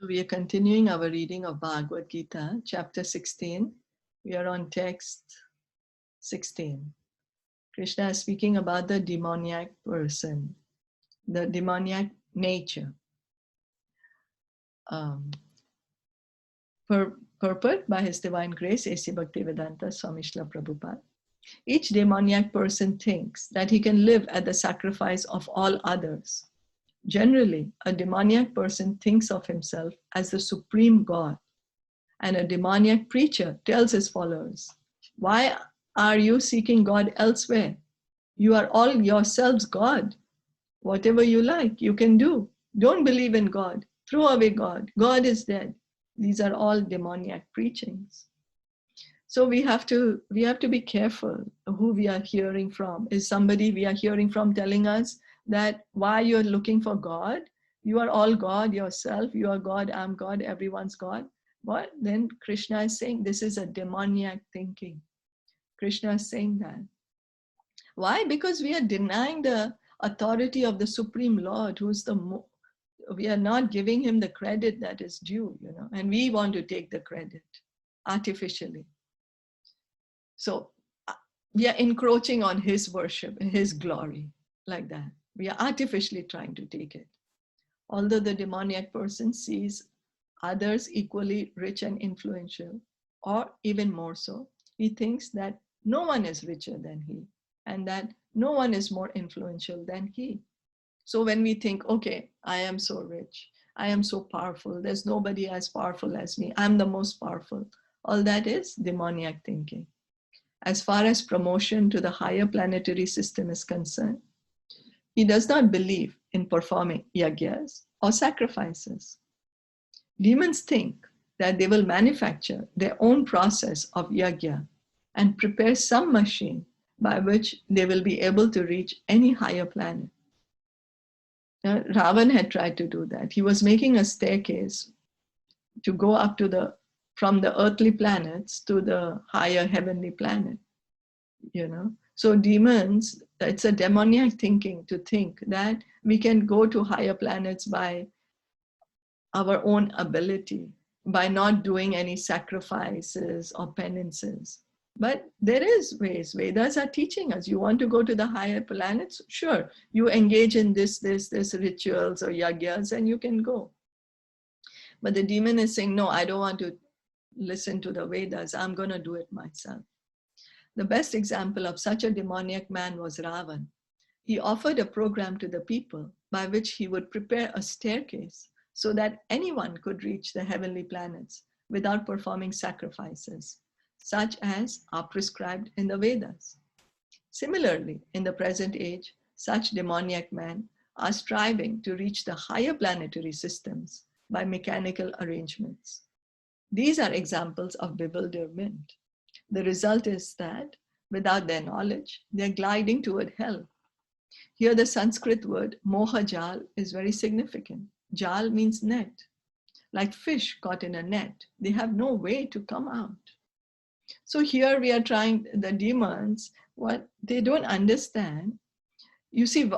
We are continuing our reading of Bhagavad Gita, chapter 16. We are on text 16. Krishna is speaking about the demoniac person, the demoniac nature. Purport by His Divine Grace, A.C. Bhaktivedanta Swami Srila Prabhupada. Each demoniac person thinks that he can live at the sacrifice of all others. Generally, a demoniac person thinks of himself as the supreme God, and a demoniac preacher tells his followers, "Why are you seeking God elsewhere? You are all yourselves God. Whatever you like, you can do. Don't believe in God. Throw away God. God is dead." These are all demoniac preachings. So we have to be careful who we are hearing from. Is somebody we are hearing from telling us that why you're looking for God? You are all God yourself. You are God, I'm God, everyone's God. What? Then Krishna is saying this is a demoniac thinking. Krishna is saying that. Why? Because we are denying the authority of the Supreme Lord, who's we are not giving him the credit that is due, and we want to take the credit artificially. So we are encroaching on his worship, his glory, like that. We are artificially trying to take it. Although the demoniac person sees others equally rich and influential, or even more so, he thinks that no one is richer than he, and that no one is more influential than he. So when we think, okay, I am so rich, I am so powerful, there's nobody as powerful as me, I'm the most powerful, all that is demoniac thinking. As far as promotion to the higher planetary system is concerned, he does not believe in performing yagyas or sacrifices. Demons think that they will manufacture their own process of yagya and prepare some machine by which they will be able to reach any higher planet. Now, Ravan had tried to do that. He was making a staircase to go up to from the earthly planets to the higher heavenly planet. So demons, it's a demoniac thinking to think that we can go to higher planets by our own ability, by not doing any sacrifices or penances. But there is ways. Vedas are teaching us. You want to go to the higher planets? Sure. You engage in this rituals or yagyas and you can go. But the demon is saying, no, I don't want to listen to the Vedas. I'm going to do it myself. The best example of such a demoniac man was Ravan. He offered a program to the people by which he would prepare a staircase so that anyone could reach the heavenly planets without performing sacrifices, such as are prescribed in the Vedas. Similarly, in the present age, such demoniac men are striving to reach the higher planetary systems by mechanical arrangements. These are examples of bewilderment. The result is that, without their knowledge, they're gliding toward hell. Here the Sanskrit word mohajal is very significant. Jal means net. Like fish caught in a net, they have no way to come out. So here we are trying, the demons, what they don't understand. You see,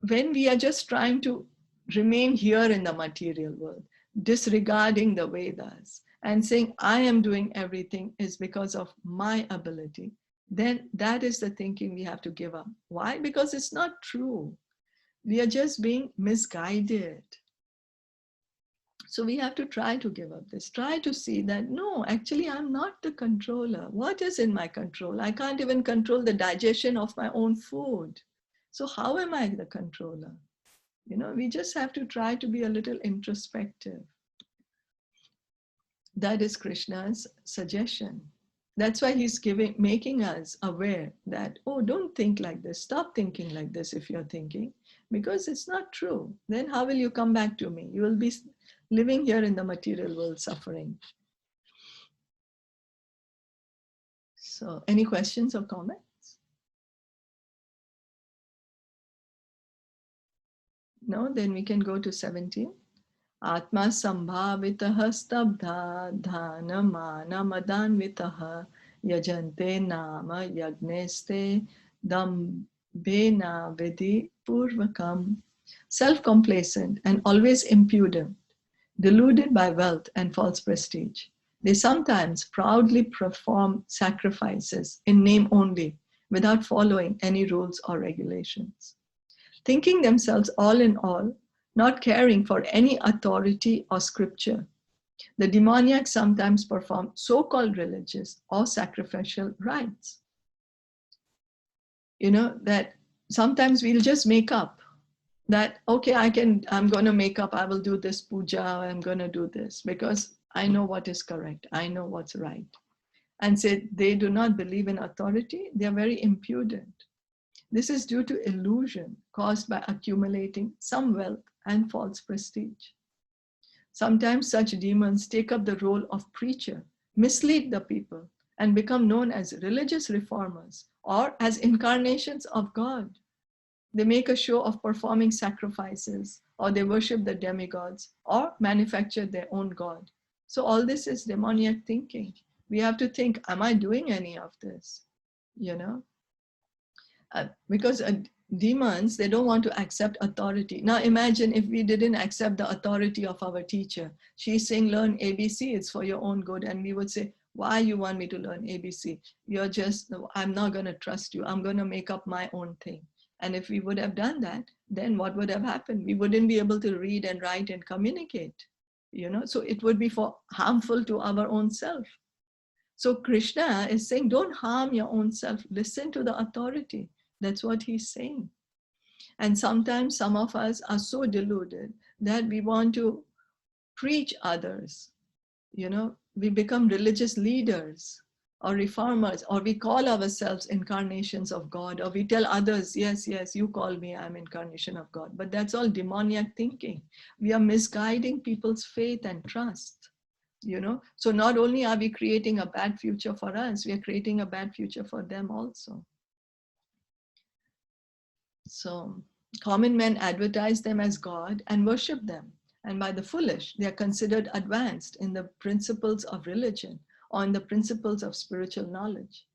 when we are just trying to remain here in the material world, disregarding the Vedas, and saying, I am doing everything is because of my ability, then that is the thinking we have to give up. Why? Because it's not true. We are just being misguided. So we have to try to give up this. Try to see that, no, actually, I'm not the controller. What is in my control? I can't even control the digestion of my own food. So how am I the controller? We just have to try to be a little introspective. That is Krishna's suggestion. That's why he's making us aware that, oh, don't think like this. Stop thinking like this if you're thinking, because it's not true. Then how will you come back to me? You will be living here in the material world suffering. So any questions or comments? No? Then we can go to 17. Atma sambhavitaha stabdha dhana mana madanvitaha yajante nama yagneste dambena vidhi purvakam. Self-complacent and always impudent, deluded by wealth and false prestige. They sometimes proudly perform sacrifices in name only, without following any rules or regulations. Thinking themselves all in all, not caring for any authority or scripture, the demoniacs sometimes perform so-called religious or sacrificial rites. That sometimes we'll just make up that, okay, I'm going to make up, I will do this puja, I'm going to do this because I know what is correct, I know what's right. And say they do not believe in authority, they are very impudent. This is due to illusion caused by accumulating some wealth and false prestige. Sometimes such demons take up the role of preacher, mislead the people, and become known as religious reformers or as incarnations of God. They make a show of performing sacrifices, or they worship the demigods, or manufacture their own God. So all this is demoniac thinking. We have to think, am I doing any of this? Because demons, they don't want to accept authority. Now imagine if we didn't accept the authority of our teacher. She's saying, learn ABC, it's for your own good. And we would say, why you want me to learn ABC? I'm not going to trust you. I'm going to make up my own thing. And if we would have done that, then what would have happened? We wouldn't be able to read and write and communicate, so it would be harmful to our own self. So Krishna is saying, don't harm your own self. Listen to the authority. That's what he's saying. And sometimes some of us are so deluded that we want to preach others. We become religious leaders or reformers, or we call ourselves incarnations of God, or we tell others, yes, you call me, I'm incarnation of God. But that's all demoniac thinking. We are misguiding people's faith and trust. So not only are we creating a bad future for us, we are creating a bad future for them also. So common men advertise them as God and worship them. And by the foolish, they are considered advanced in the principles of religion or in the principles of spiritual knowledge.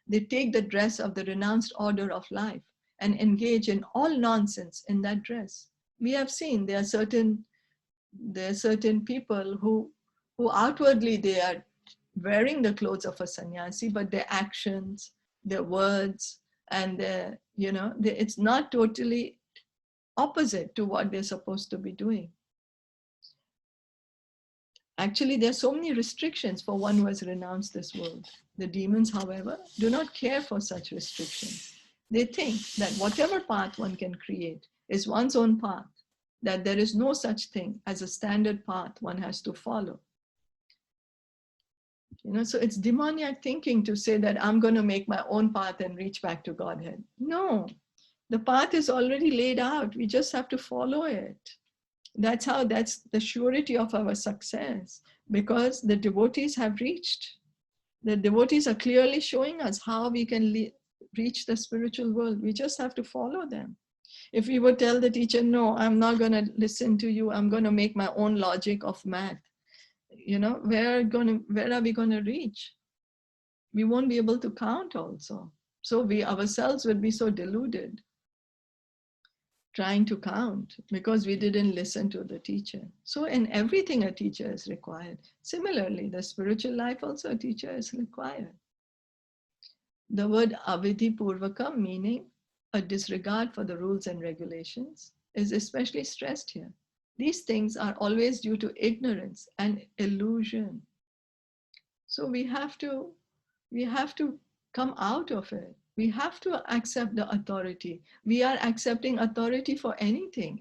They take the dress of the renounced order of life and engage in all nonsense in that dress. We have seen there are certain people who outwardly they are wearing the clothes of a sannyasi, but their actions, their words, and it's not totally opposite to what they're supposed to be doing. Actually, there are so many restrictions for one who has renounced this world. The demons, however, do not care for such restrictions. They think that whatever path one can create is one's own path, that there is no such thing as a standard path one has to follow. So it's demoniac thinking to say that I'm going to make my own path and reach back to Godhead. No, the path is already laid out. We just have to follow it. That's the surety of our success, because the devotees have reached. The devotees are clearly showing us how we can reach the spiritual world. We just have to follow them. If we would tell the teacher, no, I'm not going to listen to you, I'm going to make my own logic of math, where are we going to reach? We won't be able to count also. So we ourselves will be so deluded trying to count because we didn't listen to the teacher. So in everything a teacher is required. Similarly, the spiritual life also a teacher is required. The word avidhi purvakam, meaning a disregard for the rules and regulations, is especially stressed here. These things are always due to ignorance and illusion. So we have to come out of it. We have to accept the authority. We are accepting authority for anything,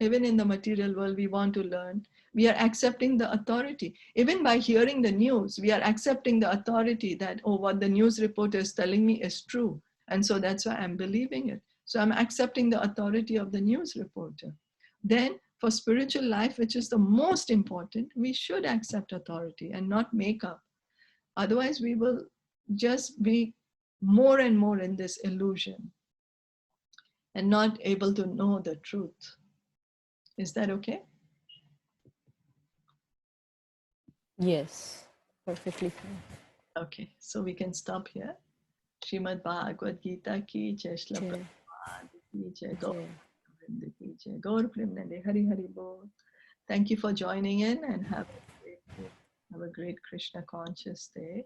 even in the material world we want to learn. We are accepting the authority. Even by hearing the news, we are accepting the authority that, oh, what the news reporter is telling me is true. And so that's why I'm believing it. So I'm accepting the authority of the news reporter. Then for spiritual life, which is the most important, we should accept authority and not make up. Otherwise, we will just be more and more in this illusion and not able to know the truth. Is that okay? Yes, perfectly fine. Okay, so we can stop here. Srimad Bhagavad Gita ki jai, Srila Prabhupada ki jai, Gaur Premanande, Hari Hari Bol. Thank you for joining in, and have a great day. Have a great Krishna conscious day.